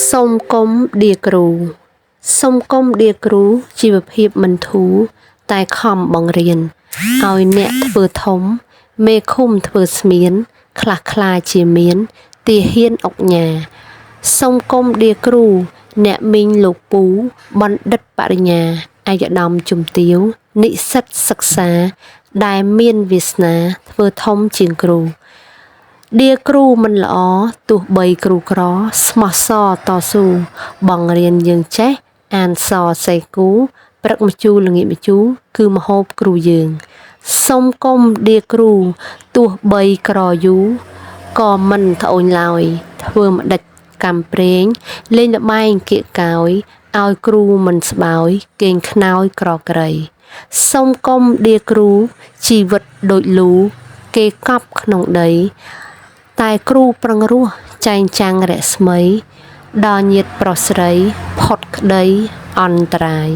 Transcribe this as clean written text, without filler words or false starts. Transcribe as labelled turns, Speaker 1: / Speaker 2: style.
Speaker 1: សូមកុំដៀគ្រូសូមកុំដៀគ្រូជីវភាពមិនធូរតែខំបង្រៀនឲ្យអ្នកធ្វើធំមេឃុំធ្វើស្មៀនខ្លះខ្លាជាមានទាហានអុកញ៉ាសូមកុំដៀគ្រូអ្នកមីងលោកពូបណ្ឌិតបរិញ្ញាឯកឧត្តមជំទាវនិស្សិតសិក្សាដែលមានវាសនាធ្វើធំជាងគ្រូដៀគ្រូមិនល្អទោះបីគ្រូក្រស្មោះសរតស៊ូបង្រៀនយើងចេះអានសរសេរគូព្រឹកម្ជូរល្ងាចម្ជូរគឺម្ហូបគ្រូយើងសូមកុំដៀគ្រូទោះបីក្រយូរក៏មិនត្អូញឡើយធ្វើម្ដេចកំព្រេងលេងល្បែងគៀកកោយឲ្យគ្រូមិនស្បើយគេងខ្នើយក្រក្រៃសូមកុំដៀគ្រូជីវិតដូចលូគេកប់ក្នុងដីតែគ្រូប្រឹងរស់ចែងចាំងរស្មីដល់ញាតប្រុសស្រីផុតក្តីអន្តរាយ